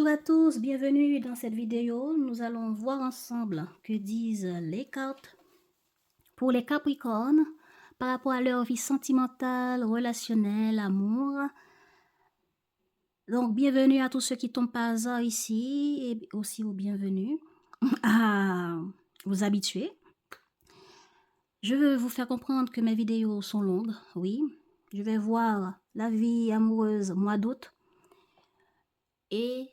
Bonjour à tous, bienvenue dans cette vidéo. Nous allons voir ensemble que disent les cartes pour les Capricornes par rapport à leur vie sentimentale, relationnelle, amour. Donc, bienvenue à tous ceux qui tombent par hasard ici et aussi aux bienvenus à vous habituer. Je veux vous faire comprendre que mes vidéos sont longues, oui. Je vais voir la vie amoureuse mois d'août et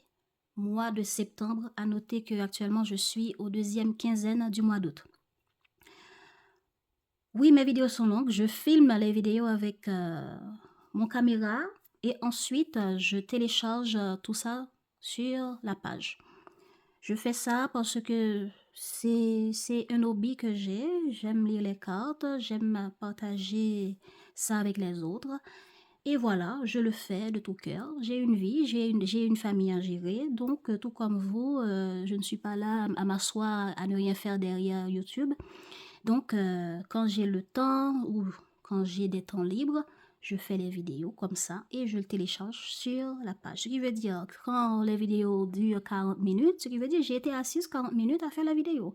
mois de septembre. À noter que actuellement je suis au deuxième quinzaine du mois d'août. Oui, mes vidéos sont longues. Je filme les vidéos avec mon caméra et ensuite je télécharge tout ça sur la page. Je fais ça parce que c'est un hobby que j'ai. J'aime lire les cartes, j'aime partager ça avec les autres. Et voilà, je le fais de tout cœur. J'ai une vie, j'ai une famille à gérer. Donc, tout comme vous, je ne suis pas là à m'asseoir, à ne rien faire derrière YouTube. Donc, quand j'ai le temps ou quand j'ai des temps libres, je fais les vidéos comme ça et je le télécharge sur la page. Ce qui veut dire que quand les vidéos durent 40 minutes, ce qui veut dire que j'ai été assise 40 minutes à faire la vidéo.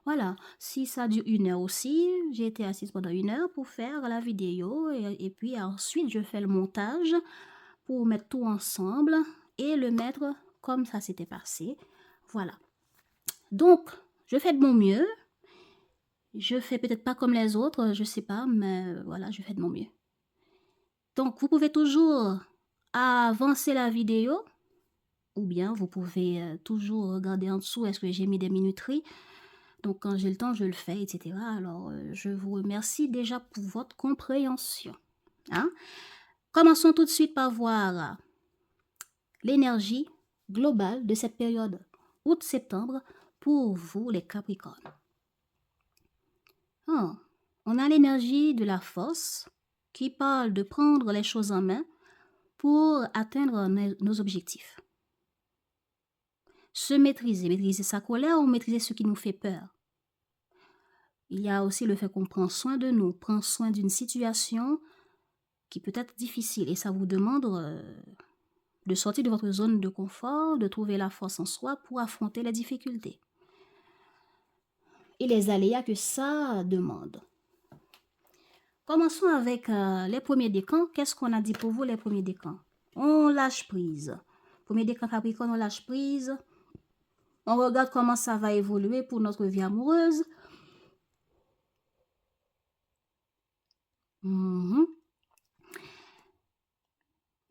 Voilà, si ça dure 1 heure aussi, j'ai été assise pendant 1 heure pour faire la vidéo et puis ensuite je fais le montage pour mettre tout ensemble et le mettre comme ça s'était passé. Voilà. Donc, je fais de mon mieux. Je fais peut-être pas comme les autres, je sais pas, mais voilà, je fais de mon mieux. Donc, vous pouvez toujours avancer la vidéo ou bien vous pouvez toujours regarder en dessous, est-ce que j'ai mis des minuteries. Donc, quand j'ai le temps, je le fais, etc. Alors, je vous remercie déjà pour votre compréhension. Hein? Commençons tout de suite par voir l'énergie globale de cette période août-septembre pour vous, les Capricornes. Oh, on a l'énergie de la force qui parle de prendre les choses en main pour atteindre nos objectifs. Se maîtriser, maîtriser sa colère ou maîtriser ce qui nous fait peur. Il y a aussi le fait qu'on prend soin de nous, prend soin d'une situation qui peut être difficile et ça vous demande de sortir de votre zone de confort, de trouver la force en soi pour affronter les difficultés et les aléas que ça demande. Commençons avec les premiers décans. Qu'est-ce qu'on a dit pour vous, les premiers décans? On lâche prise. Premier décan Capricorne, on lâche prise. On regarde comment ça va évoluer pour notre vie amoureuse.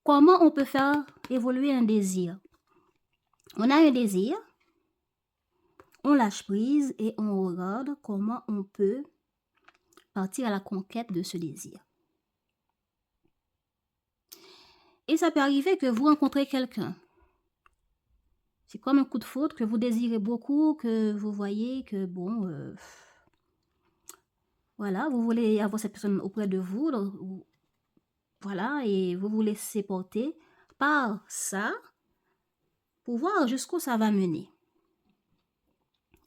Comment on peut faire évoluer un désir? On a un désir, on lâche prise et on regarde comment on peut partir à la conquête de ce désir. Et ça peut arriver que vous rencontrez quelqu'un. C'est comme un coup de foudre que vous désirez beaucoup, que vous voyez que bon, voilà, vous voulez avoir cette personne auprès de vous, voilà, et vous vous laissez porter par ça pour voir jusqu'où ça va mener.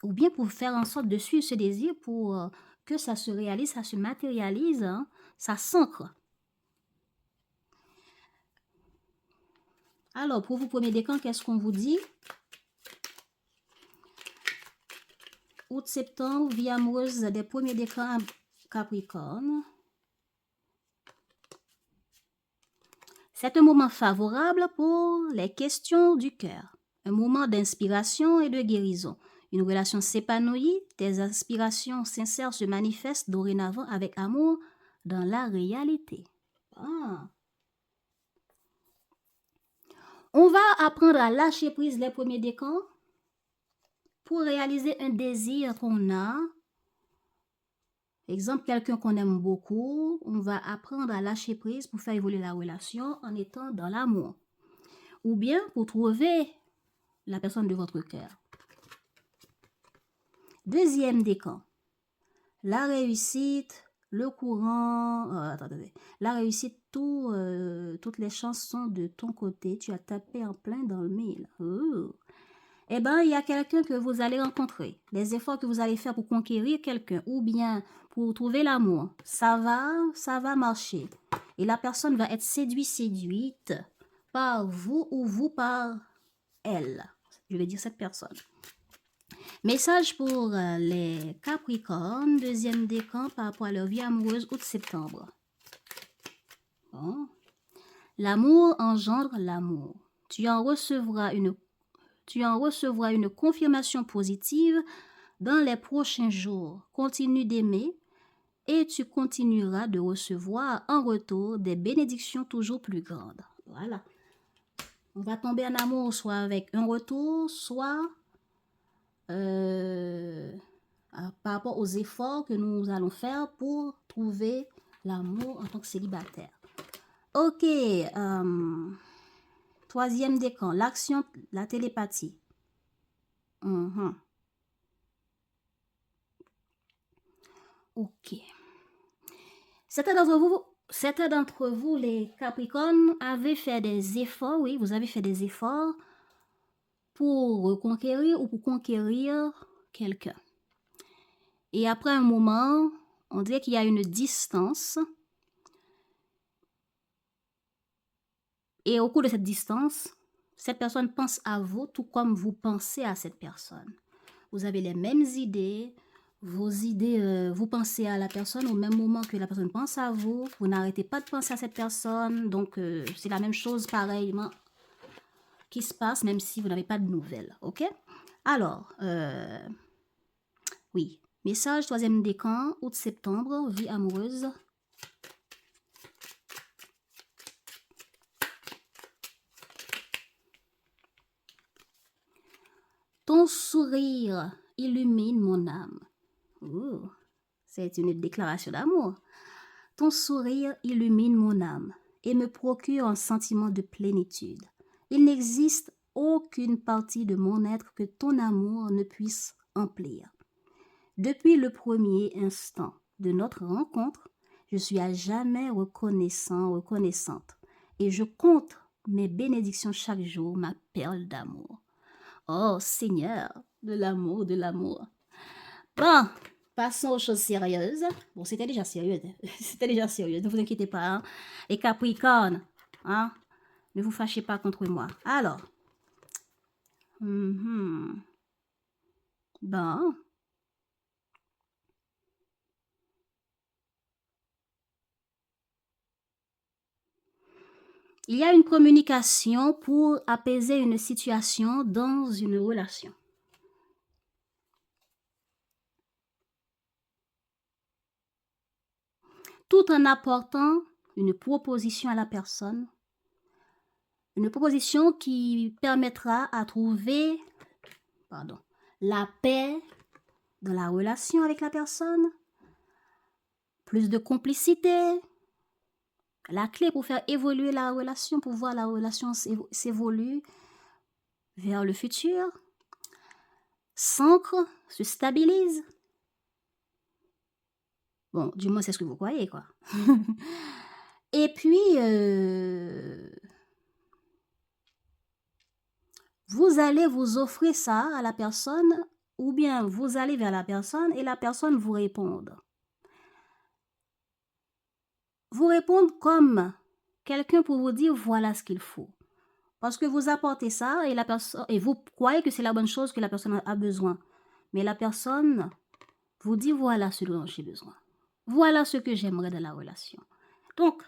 Ou bien pour faire en sorte de suivre ce désir pour que ça se réalise, ça se matérialise, hein, ça s'ancre. Alors, pour vous, premier décan, qu'est-ce qu'on vous dit? Août-septembre, vie amoureuse des premiers décans Capricorne. C'est un moment favorable pour les questions du cœur. Un moment d'inspiration et de guérison. Une relation s'épanouit, tes aspirations sincères se manifestent dorénavant avec amour dans la réalité. Ah. On va apprendre à lâcher prise les premiers décans pour réaliser un désir qu'on a. Exemple, quelqu'un qu'on aime beaucoup, on va apprendre à lâcher prise pour faire évoluer la relation en étant dans l'amour. Ou bien pour trouver la personne de votre cœur. Deuxième décan, la réussite, le courant, la réussite, toutes les chances sont de ton côté, tu as tapé en plein dans le mille. Eh bien, il y a quelqu'un que vous allez rencontrer. Les efforts que vous allez faire pour conquérir quelqu'un ou bien pour trouver l'amour, ça va marcher. Et la personne va être séduite par vous ou vous par elle. Je vais dire cette personne. Message pour les Capricornes, deuxième décan par rapport à leur vie amoureuse août-septembre. Bon. L'amour engendre l'amour. Tu en recevras une confirmation positive dans les prochains jours. Continue d'aimer et tu continueras de recevoir en retour des bénédictions toujours plus grandes. Voilà. On va tomber en amour soit avec un retour, soit par rapport aux efforts que nous allons faire pour trouver l'amour en tant que célibataire. Ok, troisième décan, l'action, la télépathie. Ok. Certains d'entre vous, les Capricornes, avez fait des efforts, oui, vous avez fait des efforts pour reconquérir ou pour conquérir quelqu'un. Et après un moment, on dirait qu'il y a une distance. Et au cours de cette distance, cette personne pense à vous tout comme vous pensez à cette personne. Vous avez les mêmes idées, vos idées, vous pensez à la personne au même moment que la personne pense à vous. Vous n'arrêtez pas de penser à cette personne. Donc, c'est la même chose pareillement qui se passe, même si vous n'avez pas de nouvelles. OK? Alors, oui. Message, troisième décan, août-septembre, vie amoureuse. Ton sourire illumine mon âme. C'est une déclaration d'amour. Ton sourire illumine mon âme et me procure un sentiment de plénitude. Il n'existe aucune partie de mon être que ton amour ne puisse emplir. Depuis le premier instant de notre rencontre, je suis à jamais reconnaissante, et je compte mes bénédictions chaque jour, ma perle d'amour. Oh Seigneur, de l'amour, de l'amour. Bon, passons aux choses sérieuses. Bon, c'était déjà sérieux. C'était déjà sérieux, ne vous inquiétez pas. Hein. Les Capricornes, hein, ne vous fâchez pas contre moi. Alors, bon. Il y a une communication pour apaiser une situation dans une relation. Tout en apportant une proposition à la personne, une proposition qui permettra à trouver la paix dans la relation avec la personne, plus de complicité, la clé pour faire évoluer la relation, pour voir la relation s'évoluer vers le futur, s'ancre, se stabilise. Bon, du moins c'est ce que vous croyez, quoi. Et puis, vous allez vous offrir ça à la personne, ou bien vous allez vers la personne et la personne vous répond. Vous répondre comme quelqu'un pour vous dire voilà ce qu'il faut. Parce que vous apportez ça et vous croyez que c'est la bonne chose que la personne a besoin. Mais la personne vous dit voilà ce dont j'ai besoin. Voilà ce que j'aimerais dans la relation. Donc,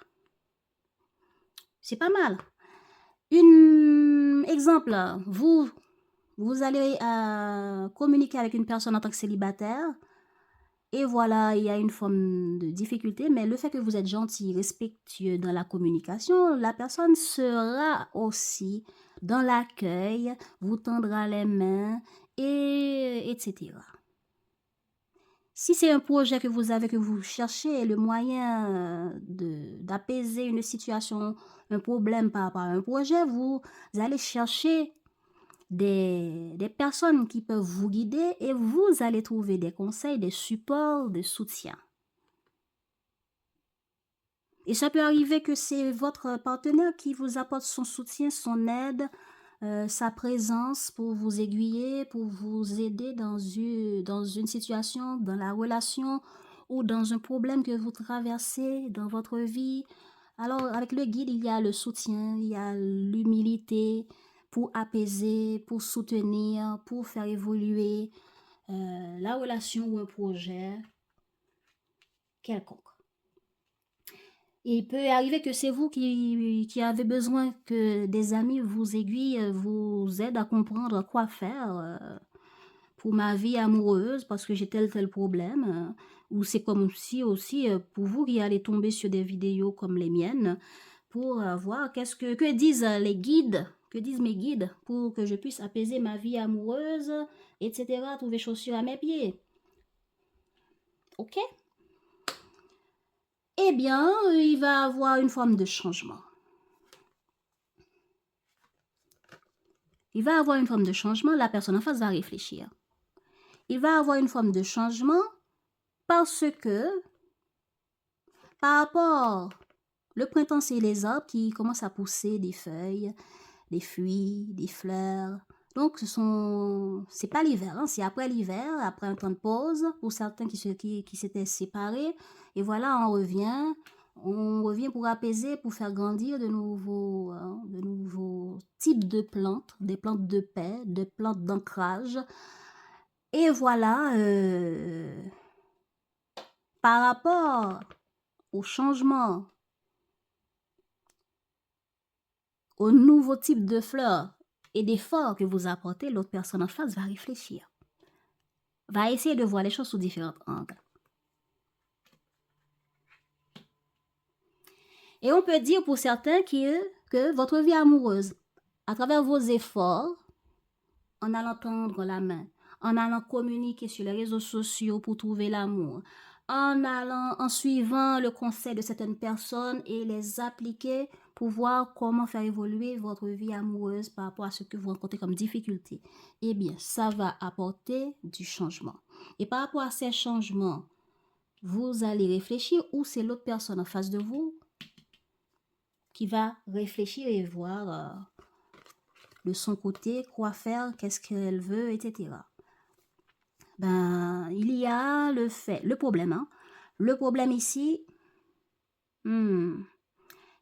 c'est pas mal. Exemple, vous allez communiquer avec une personne en tant que célibataire et voilà, il y a une forme de difficulté, mais le fait que vous êtes gentil, respectueux dans la communication, la personne sera aussi dans l'accueil, vous tendra les mains, etc. Si c'est un projet que vous avez, que vous cherchez le moyen d'apaiser une situation, un problème par rapport à un projet, vous allez chercher des personnes qui peuvent vous guider et vous allez trouver des conseils, des supports, des soutiens. Et ça peut arriver que c'est votre partenaire qui vous apporte son soutien, son aide, sa présence pour vous aiguiller, pour vous aider dans une situation, dans la relation ou dans un problème que vous traversez dans votre vie. Alors, avec le guide, il y a le soutien, il y a l'humilité, pour apaiser, pour soutenir, pour faire évoluer la relation ou un projet quelconque. Il peut arriver que c'est vous qui avez besoin que des amis vous aiguillent, vous aident à comprendre quoi faire pour ma vie amoureuse parce que j'ai tel problème. Ou c'est comme si aussi pour vous qui allez tomber sur des vidéos comme les miennes pour voir que disent les guides, que disent mes guides pour que je puisse apaiser ma vie amoureuse, etc. Trouver chaussures à mes pieds. Ok? Eh bien, il va avoir une forme de changement. Il va avoir une forme de changement, la personne en face va réfléchir. Il va avoir une forme de changement parce que, par rapport, le printemps, c'est les arbres qui commencent à pousser des feuilles, des fruits, des fleurs. Donc, c'est pas l'hiver, hein, c'est après l'hiver, après un temps de pause, pour certains qui s'étaient séparés. Et voilà, on revient pour apaiser, pour faire grandir de nouveaux types de plantes, des plantes de paix, des plantes d'ancrage. Et voilà, par rapport au changement, au nouveau type de fleurs et d'efforts que vous apportez, l'autre personne en face va réfléchir, va essayer de voir les choses sous différents angles. Et on peut dire pour certains que votre vie amoureuse, à travers vos efforts, en allant tendre la main, en allant communiquer sur les réseaux sociaux pour trouver l'amour, en suivant le conseil de certaines personnes et les appliquer pour voir comment faire évoluer votre vie amoureuse par rapport à ce que vous rencontrez comme difficulté, eh bien, ça va apporter du changement. Et par rapport à ces changements, vous allez réfléchir ou c'est l'autre personne en face de vous qui va réfléchir et voir de son côté quoi faire, qu'est-ce qu'elle veut, etc. Ben, il y a le problème. Hein. Le problème ici, il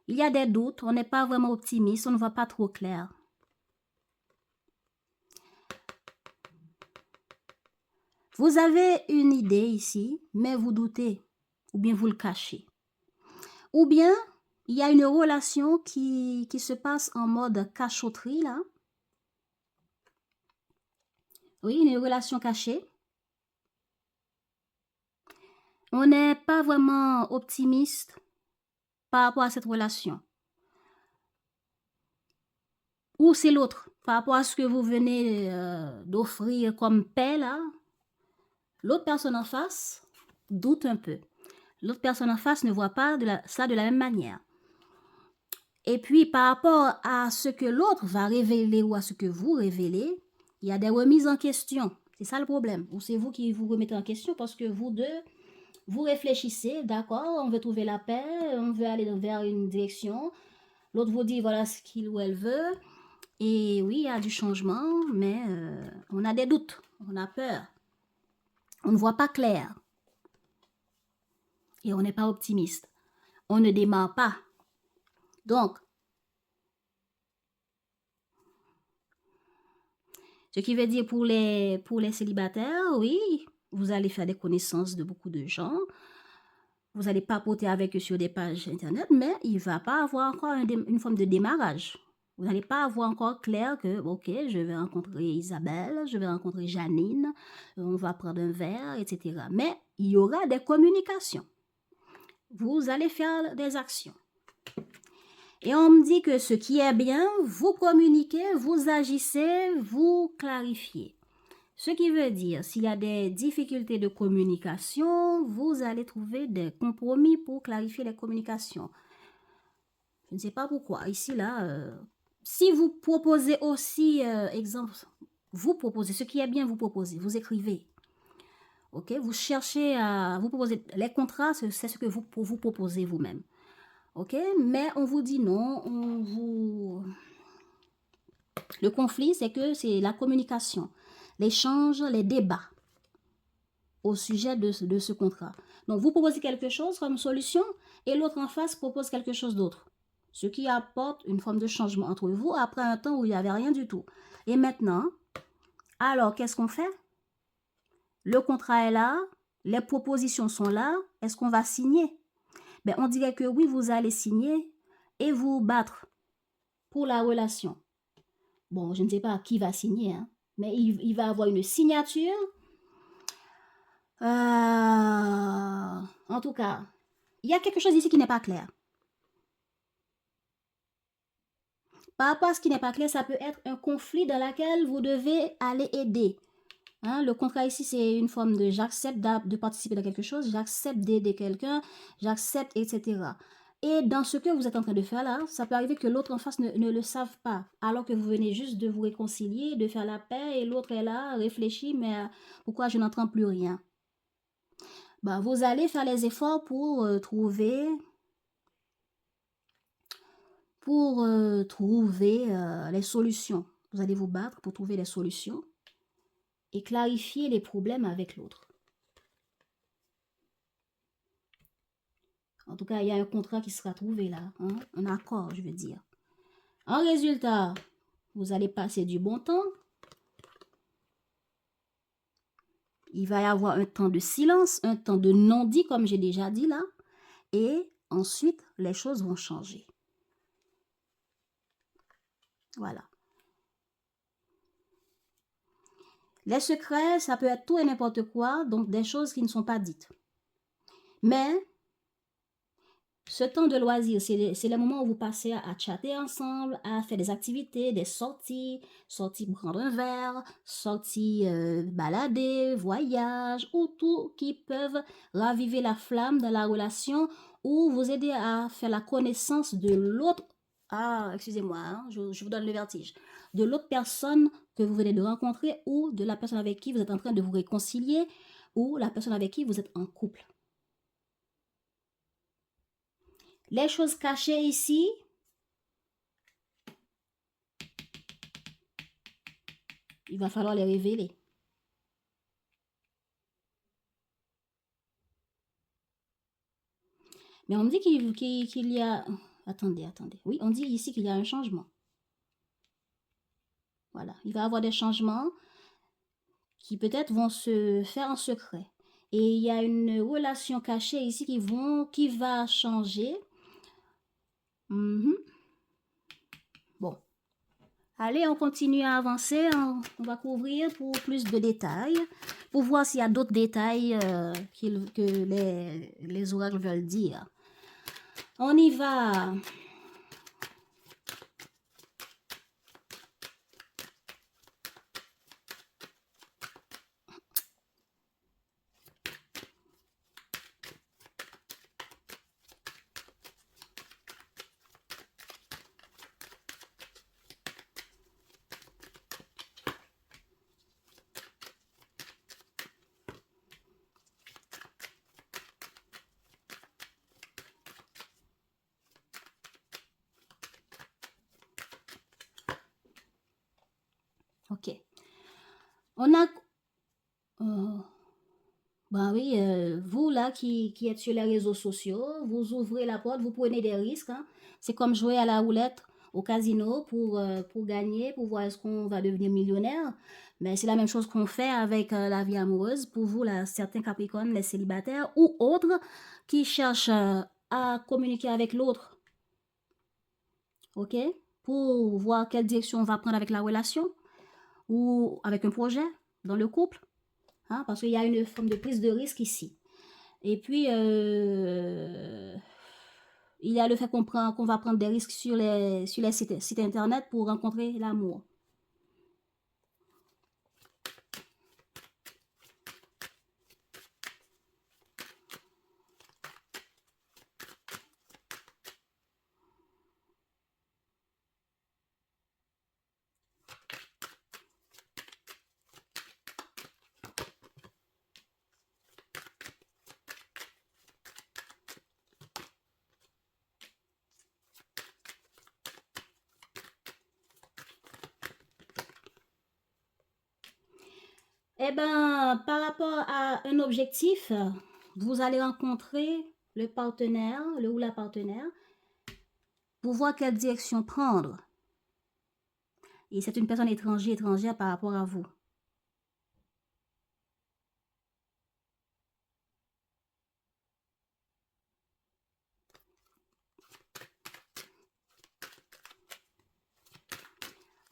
y a des doutes, on n'est pas vraiment optimiste, on ne voit pas trop clair. Vous avez une idée ici, mais vous doutez, ou bien vous le cachez. Ou bien, il y a une relation qui se passe en mode cachotterie, là. Oui, une relation cachée. On n'est pas vraiment optimiste par rapport à cette relation. Ou c'est l'autre, par rapport à ce que vous venez d'offrir comme paix, là. L'autre personne en face doute un peu. L'autre personne en face ne voit pas ça de la même manière. Et puis, par rapport à ce que l'autre va révéler ou à ce que vous révélez, il y a des remises en question. C'est ça le problème. Ou c'est vous qui vous remettez en question parce que vous deux, vous réfléchissez, d'accord, on veut trouver la paix, on veut aller vers une direction. L'autre vous dit, voilà ce qu'il ou elle veut. Et oui, il y a du changement, mais on a des doutes, on a peur. On ne voit pas clair. Et on n'est pas optimiste. On ne démarre pas. Donc, ce qui veut dire pour les célibataires, oui, vous allez faire des connaissances de beaucoup de gens. Vous allez papoter avec eux sur des pages internet, mais il ne va pas avoir encore une forme de démarrage. Vous n'allez pas avoir encore clair que, ok, je vais rencontrer Isabelle, je vais rencontrer Janine, on va prendre un verre, etc. Mais il y aura des communications. Vous allez faire des actions. Et on me dit que ce qui est bien, vous communiquez, vous agissez, vous clarifiez. Ce qui veut dire, s'il y a des difficultés de communication, vous allez trouver des compromis pour clarifier les communications. Je ne sais pas pourquoi. Ici, là, si vous proposez aussi, exemple, vous proposez, ce qui est bien, vous proposez, vous écrivez. Ok, vous cherchez à vous proposer les contrats, c'est ce que vous proposez vous-même. Ok, mais on vous dit non, le conflit, c'est que c'est la communication, l'échange, les débats au sujet de ce contrat. Donc, vous proposez quelque chose comme solution et l'autre en face propose quelque chose d'autre. ce qui apporte une forme de changement entre vous après un temps où il n'y avait rien du tout. Et maintenant, alors qu'est-ce qu'on fait? Le contrat est là, les propositions sont là, est-ce qu'on va signer? Ben, on dirait que oui, vous allez signer et vous battre pour la relation. Bon, je ne sais pas qui va signer, hein, mais il va avoir une signature. En tout cas, il y a quelque chose ici qui n'est pas clair. Par rapport à ce qui n'est pas clair, ça peut être un conflit dans lequel vous devez aller aider. Hein, le contrat ici, c'est une forme de j'accepte de participer à quelque chose, j'accepte d'aider quelqu'un, j'accepte, etc. Et dans ce que vous êtes en train de faire là, ça peut arriver que l'autre en face ne le savent pas, alors que vous venez juste de vous réconcilier, de faire la paix, et l'autre est là, réfléchit, mais pourquoi je n'entends plus rien? Ben, vous allez faire les efforts pour trouver les solutions. Vous allez vous battre pour trouver les solutions et clarifier les problèmes avec l'autre. En tout cas, il y a un contrat qui sera trouvé là, hein? Un accord, je veux dire. En résultat, vous allez passer du bon temps. Il va y avoir un temps de silence, un temps de non-dit, comme j'ai déjà dit là. Et ensuite, les choses vont changer. Voilà. Les secrets, ça peut être tout et n'importe quoi, donc des choses qui ne sont pas dites. Mais ce temps de loisir, c'est les moments où vous passez à chatter ensemble, à faire des activités, des sorties prendre un verre, sorties balader, voyage, ou tout qui peuvent raviver la flamme de la relation ou vous aider à faire la connaissance de l'autre. Ah, excusez-moi, hein, je vous donne le vertige. De l'autre personne que vous venez de rencontrer ou de la personne avec qui vous êtes en train de vous réconcilier ou la personne avec qui vous êtes en couple. Les choses cachées ici, il va falloir les révéler. Mais on me dit qu'il y a... Attendez. Oui, on dit ici qu'il y a un changement. Voilà, il va y avoir des changements qui peut-être vont se faire en secret. Et il y a une relation cachée ici qui va changer. Bon. Allez, on continue à avancer. On va couvrir pour plus de détails, pour voir s'il y a d'autres détails que les oracles veulent dire. On y va. Ok. On a... Ben oui, vous là qui êtes sur les réseaux sociaux, vous ouvrez la porte, vous prenez des risques. Hein. C'est comme jouer à la roulette au casino pour gagner, pour voir est-ce qu'on va devenir millionnaire. Mais c'est la même chose qu'on fait avec la vie amoureuse. Pour vous, là, certains Capricornes, les célibataires ou autres qui cherchent à communiquer avec l'autre. OK? Pour voir quelle direction on va prendre avec la relation ou avec un projet dans le couple. Hein, parce qu'il y a une forme de prise de risque ici. Et puis, il y a le fait qu'on va prendre des risques sur les sites internet pour rencontrer l'amour. Eh bien, par rapport à un objectif, vous allez rencontrer le partenaire, le ou la partenaire. pour voir quelle direction prendre. Et c'est une personne étrangère par rapport à vous.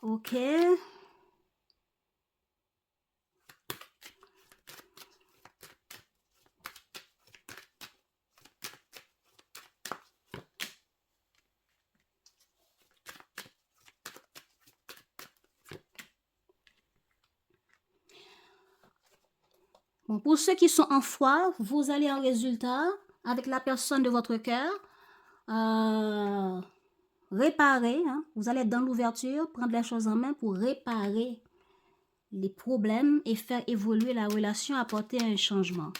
Ok. Bon, pour ceux qui sont en foi, vous allez en résultat avec la personne de votre cœur réparer. Hein, vous allez être dans l'ouverture, prendre les choses en main pour réparer les problèmes et faire évoluer la relation, apporter un changement.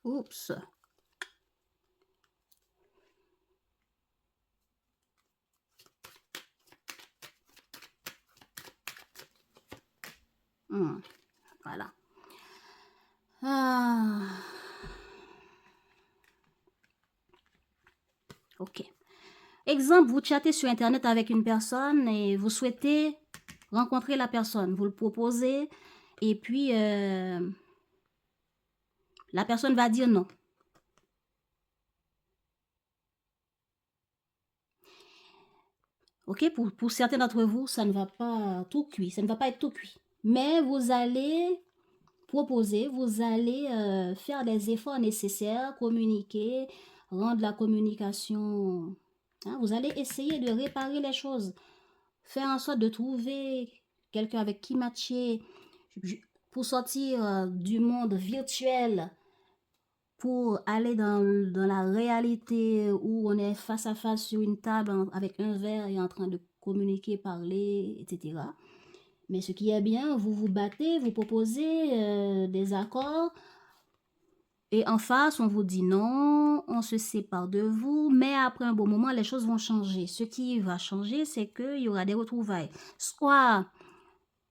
Oups. Voilà. Ok. Exemple, vous chattez sur Internet avec une personne et vous souhaitez rencontrer la personne. Vous le proposez et puis la personne va dire non. Ok, pour certains d'entre vous, ça ne va pas tout cuit, ça ne va pas être tout cuit. Mais vous allez proposer, vous allez faire des efforts nécessaires, communiquer, rendre la communication. Hein, vous allez essayer de réparer les choses, faire en sorte de trouver quelqu'un avec qui matcher, pour sortir du monde virtuel, pour aller dans la réalité où on est face à face sur une table avec un verre et en train de communiquer, parler, etc. Mais ce qui est bien, vous vous battez, vous proposez des accords et en face, on vous dit non, on se sépare de vous, mais après un bon moment, les choses vont changer. Ce qui va changer, c'est qu'il y aura des retrouvailles. Soit,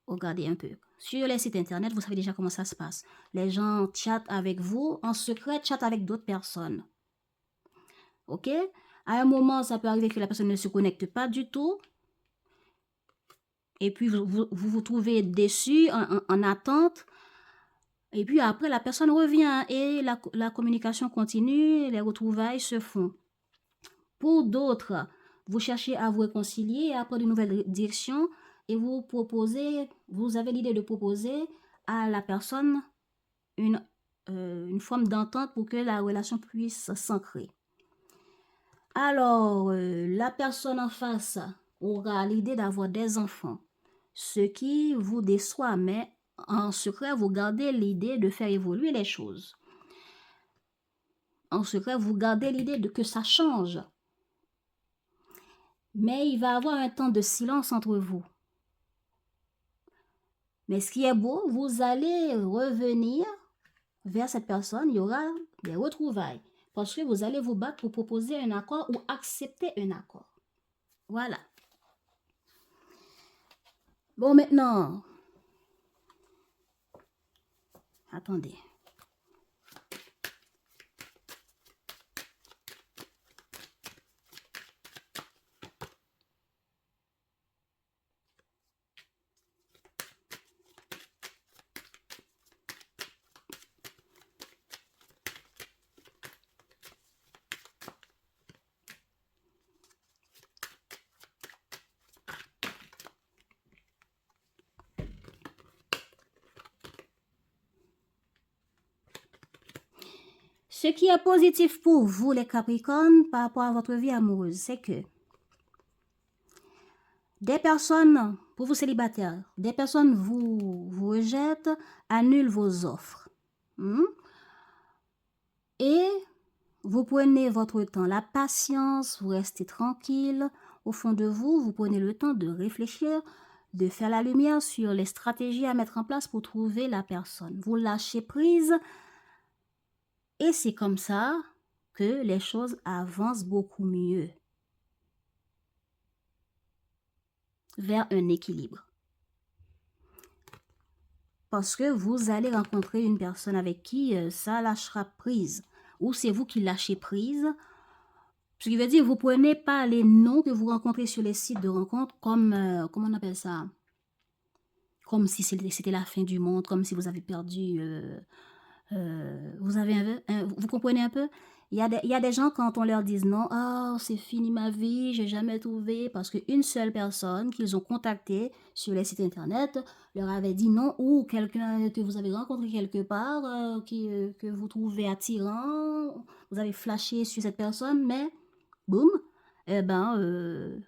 regardez un peu, sur les sites internet, vous savez déjà comment ça se passe. Les gens chattent avec vous, en secret, chattent avec d'autres personnes. Ok? À un moment, ça peut arriver que la personne ne se connecte pas du tout. Et puis, vous trouvez déçu, en attente. Et puis après, la personne revient et la communication continue, les retrouvailles se font. Pour d'autres, vous cherchez à vous réconcilier, à prendre une nouvelle direction et vous avez l'idée de proposer à la personne une forme d'entente pour que la relation puisse s'ancrer. Alors, la personne en face aura l'idée d'avoir des enfants, ce qui vous déçoit, mais en secret, vous gardez l'idée de faire évoluer les choses. En secret, vous gardez l'idée de que ça change. Mais il va y avoir un temps de silence entre vous. Mais ce qui est beau, vous allez revenir vers cette personne, il y aura des retrouvailles. Parce que vous allez vous battre pour proposer un accord ou accepter un accord. Voilà. Bon, maintenant, attendez. Ce qui est positif pour vous, les Capricornes, par rapport à votre vie amoureuse, c'est que des personnes, pour vous célibataires, des personnes vous rejettent, annulent vos offres. Et vous prenez votre temps, la patience, vous restez tranquille. Au fond de vous, vous prenez le temps de réfléchir de faire la lumière sur les stratégies à mettre en place pour trouver la personne. Vous lâchez prise et c'est comme ça que les choses avancent beaucoup mieux vers un équilibre. Parce que vous allez rencontrer une personne avec qui ça lâchera prise. Ou c'est vous qui lâchez prise. Ce qui veut dire, vous ne prenez pas les noms que vous rencontrez sur les sites de rencontres comme, comment on appelle ça? Comme si c'était la fin du monde, comme si vous avez perdu... vous comprenez un peu? Il y a des gens, quand on leur dit non, oh, c'est fini ma vie, j'ai jamais trouvé, parce qu'une seule personne qu'ils ont contactée sur les sites internet leur avait dit non, ou quelqu'un que vous avez rencontré quelque part, que vous trouvez attirant, vous avez flashé sur cette personne, mais boum, eh ben,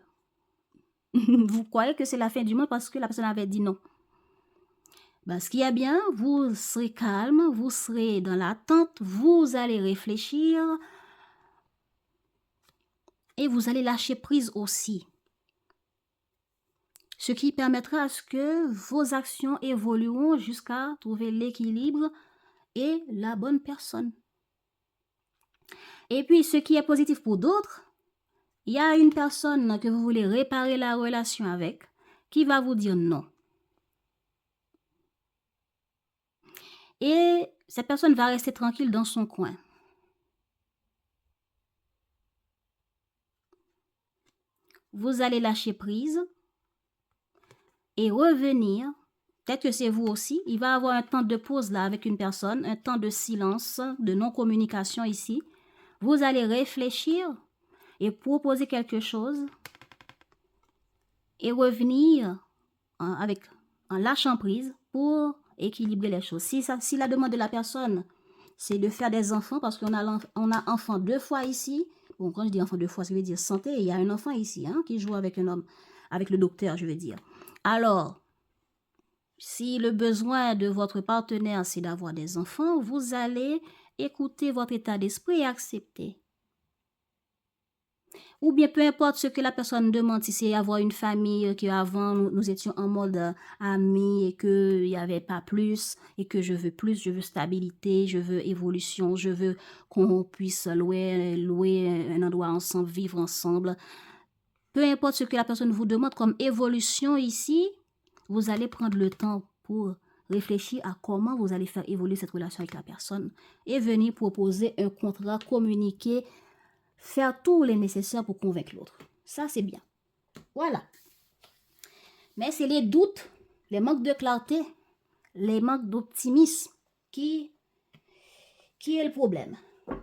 vous croyez que c'est la fin du monde parce que la personne avait dit non. Ben, ce qui est bien, vous serez calme, vous serez dans l'attente, vous allez réfléchir et vous allez lâcher prise aussi. Ce qui permettra à ce que vos actions évolueront jusqu'à trouver l'équilibre et la bonne personne. Et puis, ce qui est positif pour d'autres, il y a une personne que vous voulez réparer la relation avec qui va vous dire non. Et cette personne va rester tranquille dans son coin. Vous allez lâcher prise et revenir. Peut-être que c'est vous aussi. Il va y avoir un temps de pause là avec une personne, un temps de silence, de non-communication ici. Vous allez réfléchir et proposer quelque chose et revenir en lâchant prise pour équilibrer les choses. Si la demande de la personne, c'est de faire des enfants, parce qu'on a enfant 2 fois ici. Bon, quand je dis enfant 2 fois, ça veut dire santé. Il y a un enfant ici qui joue avec un homme, avec le docteur, je veux dire. Alors, si le besoin de votre partenaire, c'est d'avoir des enfants, vous allez écouter votre état d'esprit et accepter. Ou bien peu importe ce que la personne demande, si c'est avoir une famille, qu'avant nous étions en mode amis et qu'il n'y avait pas plus, et que je veux stabilité, je veux évolution, je veux qu'on puisse louer un endroit ensemble, vivre ensemble. Peu importe ce que la personne vous demande comme évolution ici, vous allez prendre le temps pour réfléchir à comment vous allez faire évoluer cette relation avec la personne et venir proposer un contrat, communiqué, faire tout le nécessaire pour convaincre l'autre. Ça, c'est bien. Voilà. Mais c'est les doutes, les manques de clarté, les manques d'optimisme qui est le problème.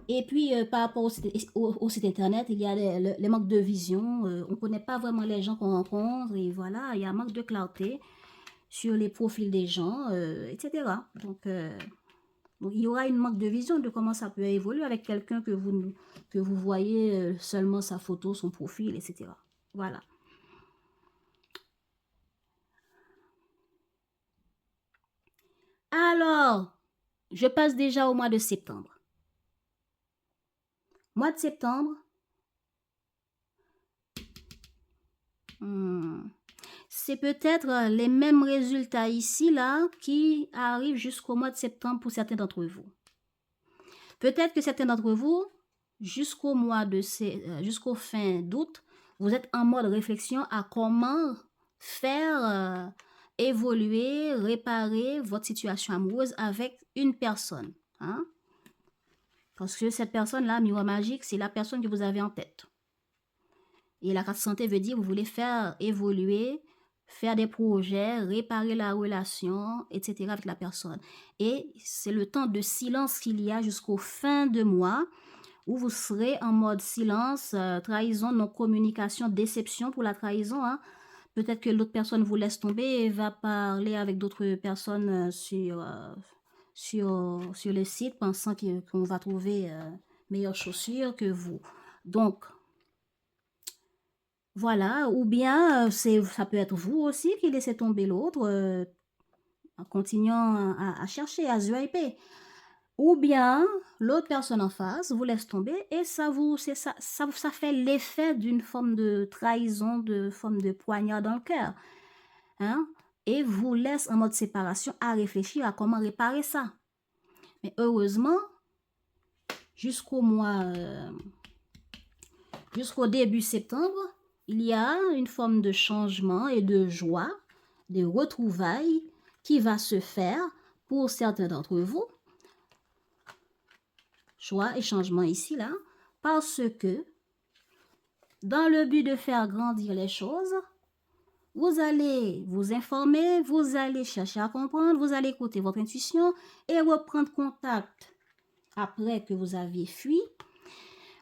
Et puis, par rapport au site internet, il y a les manques de vision. On ne connaît pas vraiment les gens qu'on rencontre. Et voilà, il y a un manque de clarté sur les profils des gens, etc. Donc, il y aura une manque de vision de comment ça peut évoluer avec quelqu'un que vous voyez seulement sa photo, son profil, etc. Voilà. Alors, je passe déjà au mois de septembre. Mois de septembre, c'est peut-être les mêmes résultats ici, là, qui arrivent jusqu'au mois de septembre pour certains d'entre vous. Peut-être que certains d'entre vous, jusqu'au fin d'août, vous êtes en mode réflexion à comment faire évoluer, réparer votre situation amoureuse avec une personne. Parce que cette personne-là, miroir magique, c'est la personne que vous avez en tête. Et la carte santé veut dire que vous voulez faire évoluer, faire des projets, réparer la relation, etc. avec la personne. Et c'est le temps de silence qu'il y a jusqu'au fin de mois où vous serez en mode silence, trahison, non-communication, déception pour la trahison. Peut-être que l'autre personne vous laisse tomber et va parler avec d'autres personnes sur le site pensant qu'on va trouver meilleures chaussures que vous. Donc, voilà, ou bien ça peut être vous aussi qui laissez tomber l'autre en continuant à chercher, à swiper. Ou bien l'autre personne en face vous laisse tomber et ça fait l'effet d'une forme de trahison, de forme de poignard dans le cœur. hein, et vous laisse en mode séparation à réfléchir à comment réparer ça. Mais heureusement, jusqu'au début septembre, il y a une forme de changement et de joie, de retrouvailles qui va se faire pour certains d'entre vous. Joie et changement ici, là, parce que dans le but de faire grandir les choses, vous allez vous informer, vous allez chercher à comprendre, vous allez écouter votre intuition et reprendre contact après que vous aviez fui,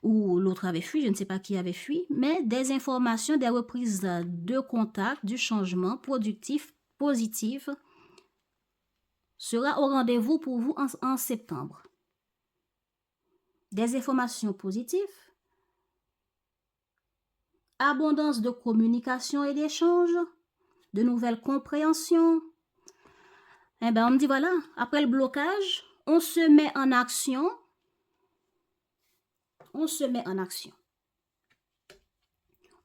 ou l'autre avait fui, je ne sais pas qui avait fui, mais des informations, des reprises de contact, du changement productif, positif, sera au rendez-vous pour vous en septembre. Des informations positives, abondance de communication et d'échange, de nouvelles compréhensions. Eh bien, on me dit, voilà, après le blocage, on se met en action. On se met en action.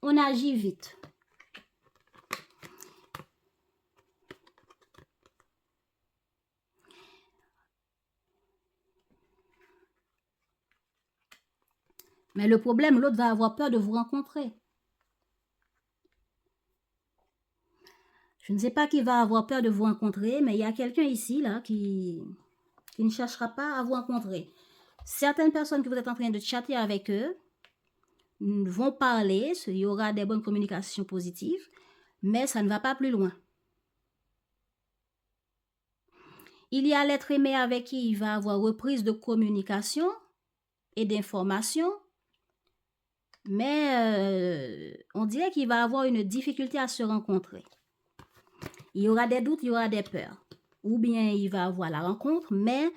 On agit vite. Mais le problème, l'autre va avoir peur de vous rencontrer. Je ne sais pas qui va avoir peur de vous rencontrer, mais il y a quelqu'un ici là qui ne cherchera pas à vous rencontrer. Certaines personnes que vous êtes en train de chatter avec eux vont parler, il y aura des bonnes communications positives, mais ça ne va pas plus loin. Il y a l'être aimé avec qui il va avoir reprise de communication et d'information, mais on dirait qu'il va avoir une difficulté à se rencontrer. Il y aura des doutes, il y aura des peurs. Ou bien il va avoir la rencontre, mais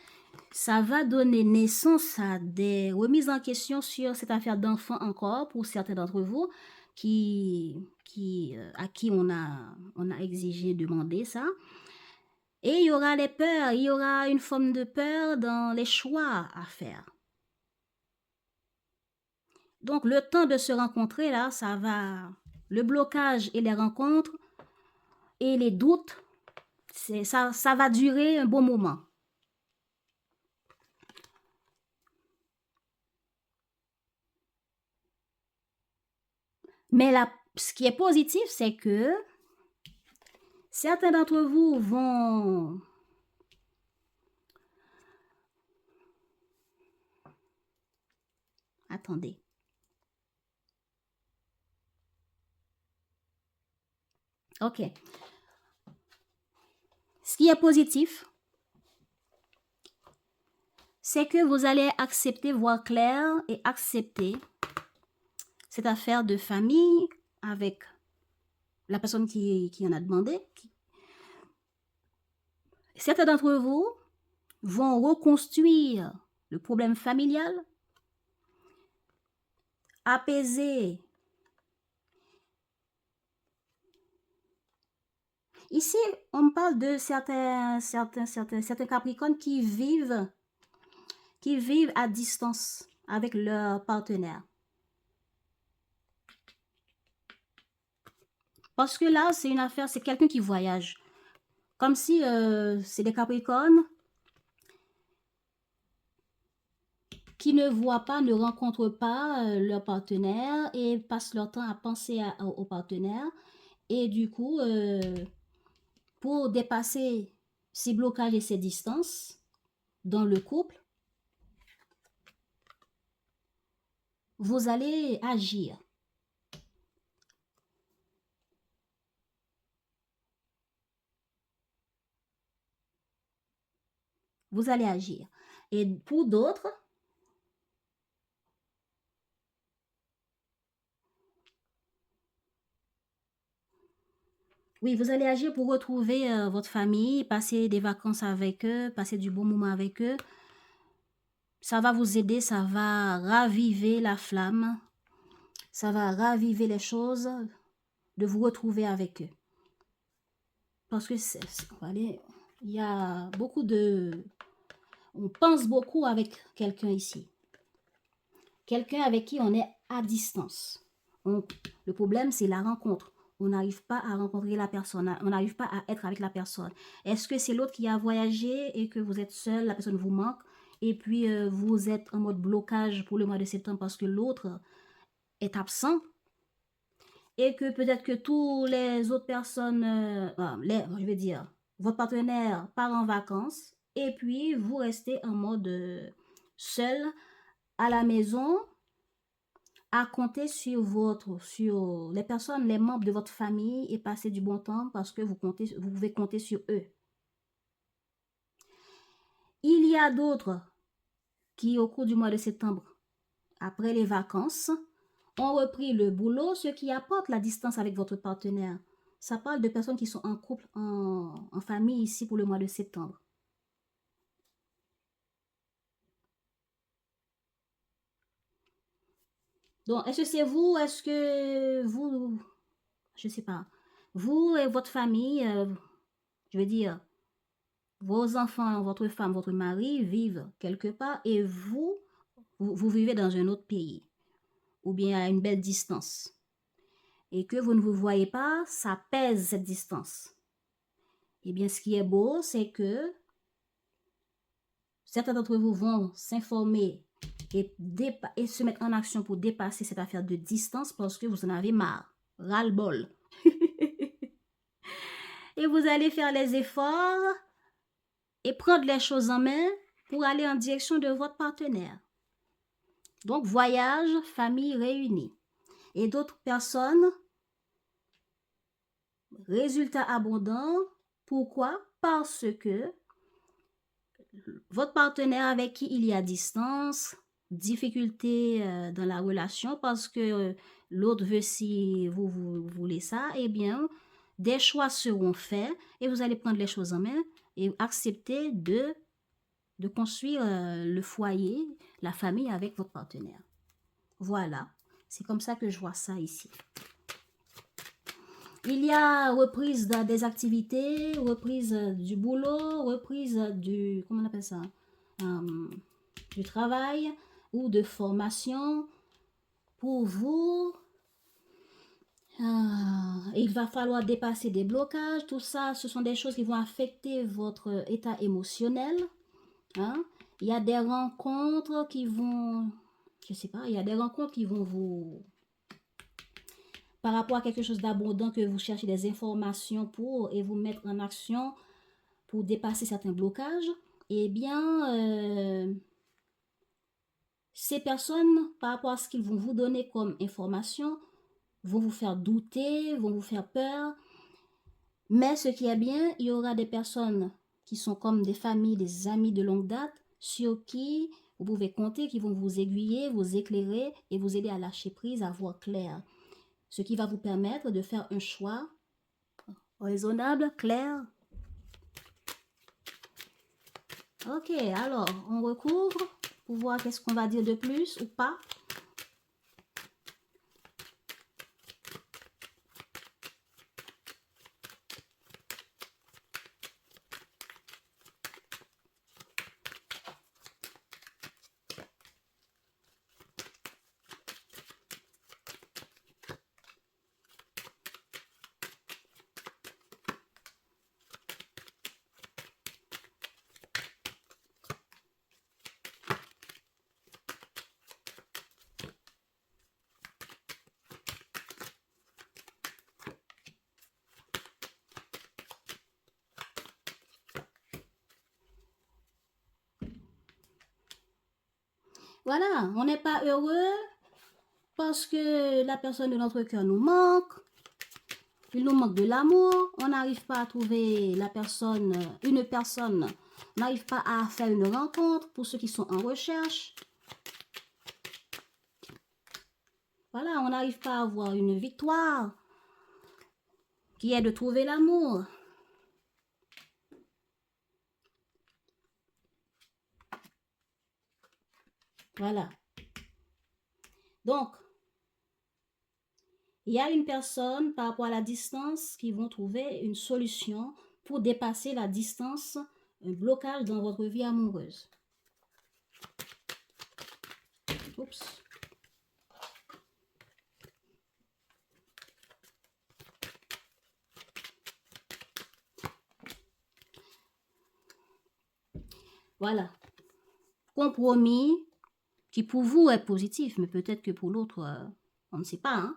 ça va donner naissance à des remises en question sur cette affaire d'enfant encore pour certains d'entre vous à qui on a exigé, demandé ça. Et il y aura les peurs, il y aura une forme de peur dans les choix à faire. Donc, le temps de se rencontrer, là, ça va... Le blocage et les rencontres et les doutes, ça va durer un bon moment. Mais ce qui est positif, c'est que certains d'entre vous vont... Attendez. OK. Ce qui est positif, c'est que vous allez accepter, voir clair et accepter cette affaire de famille avec la personne qui en a demandé. Certains d'entre vous vont reconstruire le problème familial, apaiser. Ici, on me parle de certains Capricornes qui vivent à distance avec leur partenaire. Parce que là, c'est une affaire, c'est quelqu'un qui voyage. Comme si c'est des Capricornes qui ne voient pas, ne rencontrent pas leur partenaire et passent leur temps à penser au partenaire. Et du coup, pour dépasser ces blocages et ces distances dans le couple, vous allez agir. Vous allez agir. Et pour d'autres, oui, vous allez agir pour retrouver votre famille, passer des vacances avec eux, passer du bon moment avec eux. Ça va vous aider, ça va raviver la flamme, ça va raviver les choses, de vous retrouver avec eux. Parce que il y a beaucoup de... On pense beaucoup avec quelqu'un ici. Quelqu'un avec qui on est à distance. Le problème, c'est la rencontre. on n'arrive pas à rencontrer la personne, on n'arrive pas à être avec la personne. Est-ce que c'est l'autre qui a voyagé et que vous êtes seul, la personne vous manque, et puis vous êtes en mode blocage pour le mois de septembre parce que l'autre est absent, et que peut-être que toutes les autres personnes, je vais dire, votre partenaire part en vacances, et puis vous restez en mode seul à la maison, à compter sur les personnes, les membres de votre famille, et passer du bon temps parce que vous pouvez compter sur eux. Il y a d'autres qui, au cours du mois de septembre, après les vacances, ont repris le boulot, ce qui apporte la distance avec votre partenaire. Ça parle de personnes qui sont en couple, en famille ici pour le mois de septembre. Donc, est-ce que c'est vous? Est-ce que vous, je sais pas, vous et votre famille, je veux dire, vos enfants, votre femme, votre mari vivent quelque part et vous vivez dans un autre pays ou bien à une belle distance et que vous ne vous voyez pas, ça pèse cette distance. Eh bien, ce qui est beau, c'est que certains d'entre vous vont s'informer et se mettre en action pour dépasser cette affaire de distance parce que vous en avez marre, ras-le-bol. Et vous allez faire les efforts et prendre les choses en main pour aller en direction de votre partenaire. Donc, voyage, famille réunie. Et d'autres personnes, résultats abondants. Pourquoi? Parce que votre partenaire avec qui il y a distance, difficulté dans la relation parce que l'autre veut si vous voulez ça, eh bien, des choix seront faits et vous allez prendre les choses en main et accepter de construire le foyer, la famille avec votre partenaire. Voilà, c'est comme ça que je vois ça ici. Il y a reprise des activités, reprise du boulot, reprise comment on appelle ça, du travail ou de formation pour vous. Il va falloir dépasser des blocages, tout ça, ce sont des choses qui vont affecter votre état émotionnel. Il y a des rencontres qui vont, je sais pas, il y a des rencontres qui vont vous, par rapport à quelque chose d'abondant que vous cherchez des informations pour et vous mettre en action pour dépasser certains blocages, eh bien, ces personnes, par rapport à ce qu'ils vont vous donner comme information, vont vous faire douter, vont vous faire peur. Mais ce qui est bien, il y aura des personnes qui sont comme des familles, des amis de longue date, sur qui vous pouvez compter, qui vont vous aiguiller, vous éclairer et vous aider à lâcher prise, à voir clair. Ce qui va vous permettre de faire un choix raisonnable, clair. Ok, alors, on recouvre pour voir qu'est-ce qu'on va dire de plus ou pas. Voilà, on n'est pas heureux parce que la personne de notre cœur nous manque. Il nous manque de l'amour. On n'arrive pas à trouver une personne. On n'arrive pas à faire une rencontre pour ceux qui sont en recherche. Voilà, on n'arrive pas à avoir une victoire qui est de trouver l'amour. Voilà. Donc, il y a une personne par rapport à la distance qui vont trouver une solution pour dépasser la distance, un blocage dans votre vie amoureuse. Oups. Voilà. Compromis qui pour vous est positif, mais peut-être que pour l'autre, on ne sait pas. Hein?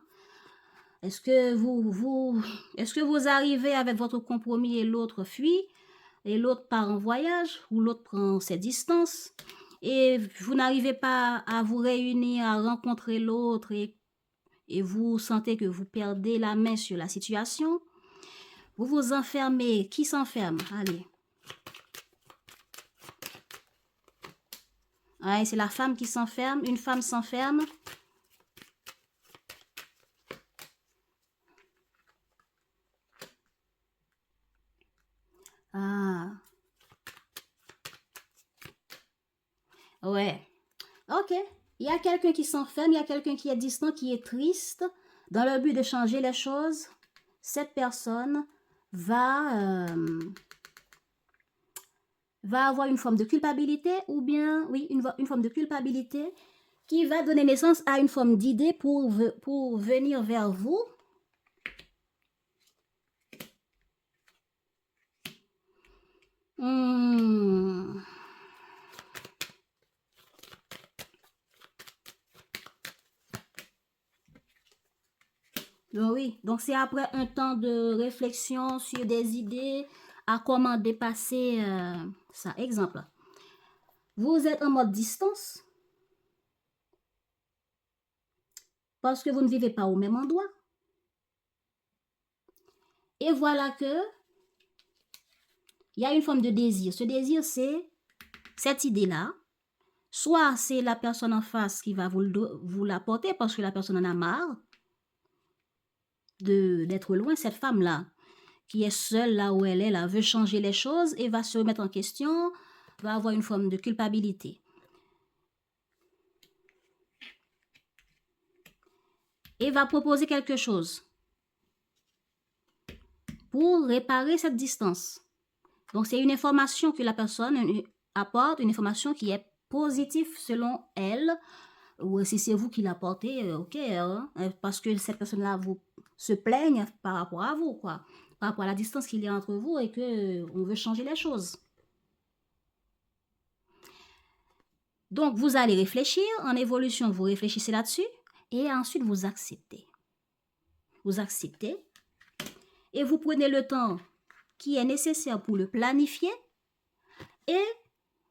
Est-ce que vous arrivez avec votre compromis et l'autre fuit, et l'autre part en voyage, ou l'autre prend ses distances, et vous n'arrivez pas à vous réunir, à rencontrer l'autre, et vous sentez que vous perdez la main sur la situation, vous vous enfermez. Qui s'enferme? Allez. Ouais, c'est la femme qui s'enferme. Une femme s'enferme. Ah. Ouais. Ok. Il y a quelqu'un qui s'enferme, il y a quelqu'un qui est distant, qui est triste. Dans le but de changer les choses, cette personne va avoir une forme de culpabilité, ou bien, oui, une forme de culpabilité qui va donner naissance à une forme d'idée pour venir vers vous. Oui, donc c'est après un temps de réflexion sur des idées à comment dépasser ça. Exemple, vous êtes en mode distance parce que vous ne vivez pas au même endroit. Et voilà que il y a une forme de désir. Ce désir, c'est cette idée-là. Soit c'est la personne en face qui va vous l'apporter parce que la personne en a marre d'être loin. Cette femme-là, qui est seule là où elle est, là, veut changer les choses et va se remettre en question, va avoir une forme de culpabilité. Et va proposer quelque chose pour réparer cette distance. Donc, c'est une information que la personne apporte, une information qui est positive selon elle, ou si c'est vous qui l'apportez, ok, hein, parce que cette personne-là vous se plaigne par rapport à vous, quoi, par rapport à la distance qu'il y a entre vous et qu'on veut changer les choses. Donc, vous allez réfléchir, en évolution, vous réfléchissez là-dessus, et ensuite vous acceptez. Vous acceptez, et vous prenez le temps qui est nécessaire pour le planifier et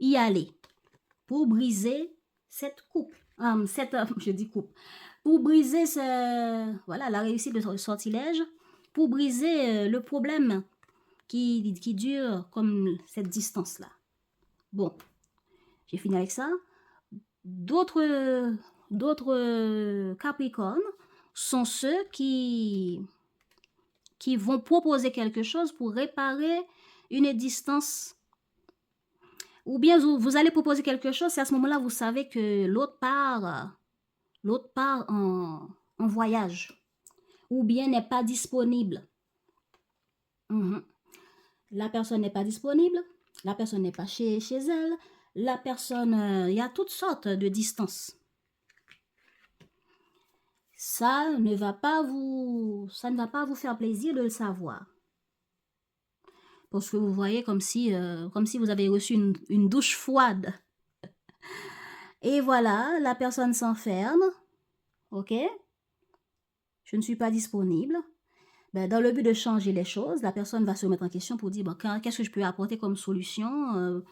y aller pour briser cette coupe. Je dis coupe. Pour briser la réussite de ce sortilège, pour briser le problème qui dure comme cette distance-là. Bon, j'ai fini avec ça. D'autres Capricornes sont ceux qui vont proposer quelque chose pour réparer une distance. Ou bien vous allez proposer quelque chose, c'est à ce moment-là vous savez que l'autre part en voyage. Ou bien n'est pas disponible. La personne n'est pas disponible, la personne n'est pas chez elle, la personne, il y a toutes sortes de distances. Ça ne va pas vous faire plaisir de le savoir. Parce que vous voyez comme si vous avez reçu une douche froide. Et voilà, la personne s'enferme. Ok? Je ne suis pas disponible. Ben, dans le but de changer les choses, la personne va se remettre en question pour dire qu'est-ce que je peux apporter comme solution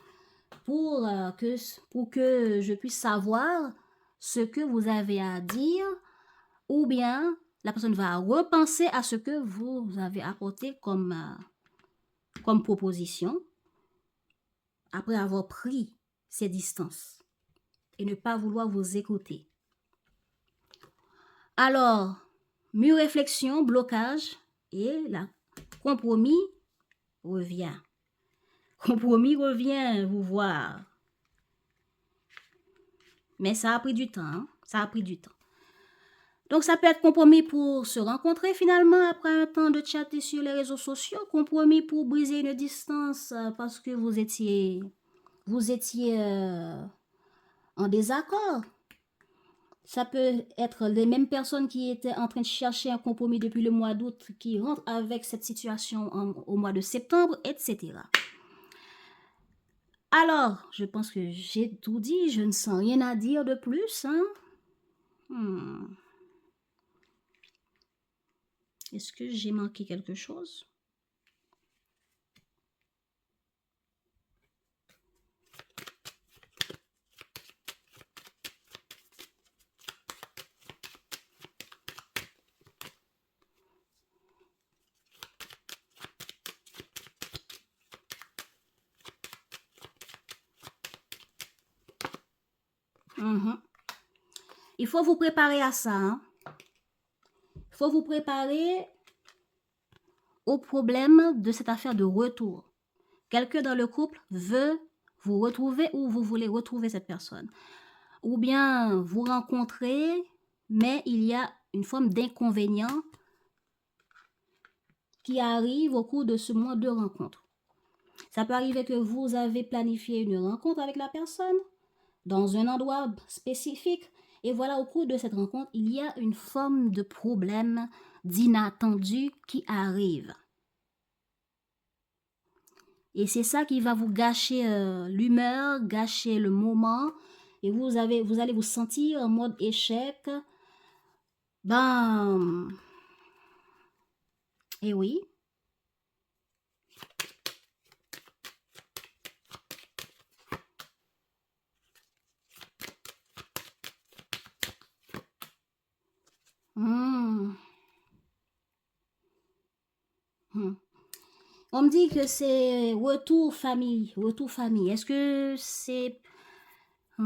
pour que je puisse savoir ce que vous avez à dire, ou bien la personne va repenser à ce que vous avez apporté comme proposition après avoir pris ces distances et ne pas vouloir vous écouter. Alors, mûre réflexion, blocage et la compromis revient. Compromis revient vous voir. Mais ça a pris du temps. Hein? Ça a pris du temps. Donc, ça peut être compromis pour se rencontrer finalement après un temps de chatter sur les réseaux sociaux. Compromis pour briser une distance parce que vous étiez en désaccord. Ça peut être les mêmes personnes qui étaient en train de chercher un compromis depuis le mois d'août qui rentrent avec cette situation au mois de septembre, etc. Alors, je pense que j'ai tout dit. Je ne sens rien à dire de plus. Hein? Est-ce que j'ai manqué quelque chose? Il faut vous préparer à ça. Hein? Il faut vous préparer au problème de cette affaire de retour. Quelqu'un dans le couple veut vous retrouver ou vous voulez retrouver cette personne. Ou bien vous rencontrez, mais il y a une forme d'inconvénient qui arrive au cours de ce mois de rencontre. Ça peut arriver que vous avez planifié une rencontre avec la personne dans un endroit spécifique. Et voilà, au cours de cette rencontre, il y a une forme de problème d'inattendu qui arrive. Et c'est ça qui va vous gâcher l'humeur, gâcher le moment. Et vous allez vous sentir en mode échec. Et oui. On me dit que c'est retour famille. Est-ce que c'est... on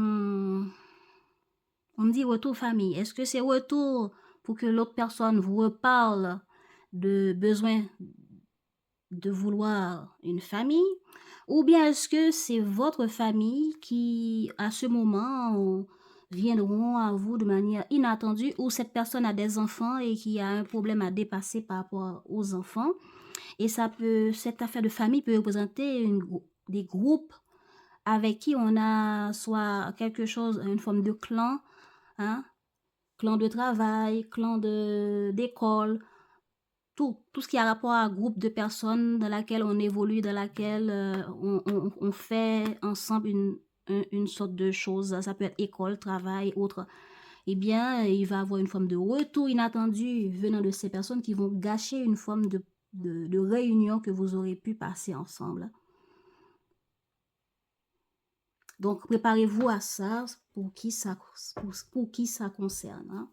me dit retour famille. Est-ce que c'est retour pour que l'autre personne vous reparle de besoin de vouloir une famille? Ou bien est-ce que c'est votre famille qui, à ce moment, viendront à vous de manière inattendue, ou cette personne a des enfants et qui a un problème à dépasser par rapport aux enfants? Et cette affaire de famille peut représenter des groupes avec qui on a soit quelque chose, une forme de clan, hein? Clan de travail, clan d'école, tout ce qui a rapport à un groupe de personnes dans laquelle on évolue, dans laquelle on fait ensemble une sorte de chose. Ça peut être école, travail, autre. Eh bien, il va y avoir une forme de retour inattendu venant de ces personnes qui vont gâcher une forme de réunion que vous aurez pu passer ensemble. Donc, préparez-vous à ça pour qui ça concerne. Hein?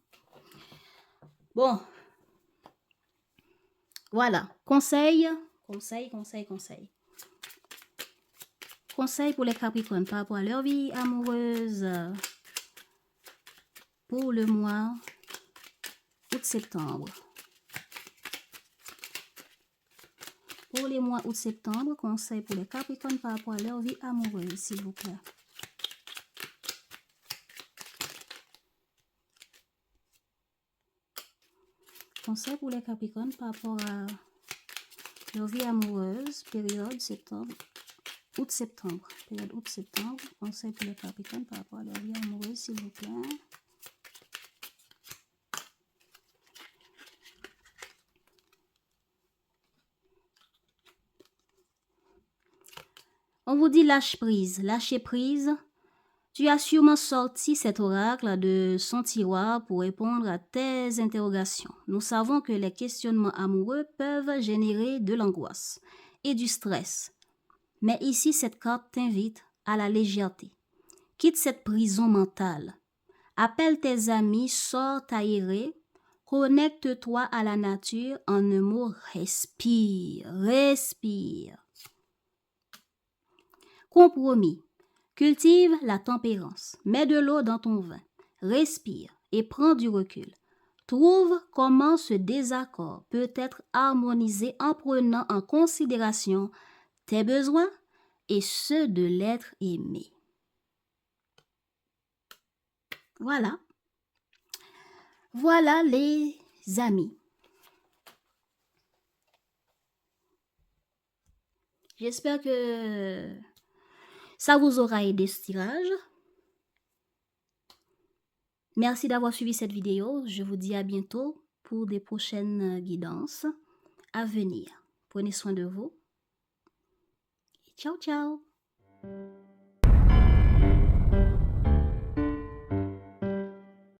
Bon, voilà. Conseil pour les Capricornes par rapport à leur vie amoureuse pour le mois août-septembre. Pour les mois août-septembre, conseil pour les Capricornes par rapport à leur vie amoureuse, s'il vous plaît. Conseil pour les Capricornes par rapport à leur vie amoureuse, période septembre, août-septembre. Période août-septembre, conseil pour les Capricornes par rapport à leur vie amoureuse, s'il vous plaît. On vous dit lâche prise, lâchez prise. Tu as sûrement sorti cet oracle de son tiroir pour répondre à tes interrogations. Nous savons que les questionnements amoureux peuvent générer de l'angoisse et du stress. Mais ici, cette carte t'invite à la légèreté. Quitte cette prison mentale. Appelle tes amis, sors t'aérer. Connecte-toi à la nature. En un mot, respire, respire. Compromis. Cultive la tempérance. Mets de l'eau dans ton vin. Respire et prends du recul. Trouve comment ce désaccord peut être harmonisé en prenant en considération tes besoins et ceux de l'être aimé. Voilà. Voilà les amis. J'espère que ça vous aura aidé ce tirage. Merci d'avoir suivi cette vidéo. Je vous dis à bientôt pour des prochaines guidances à venir. Prenez soin de vous. Et ciao, ciao.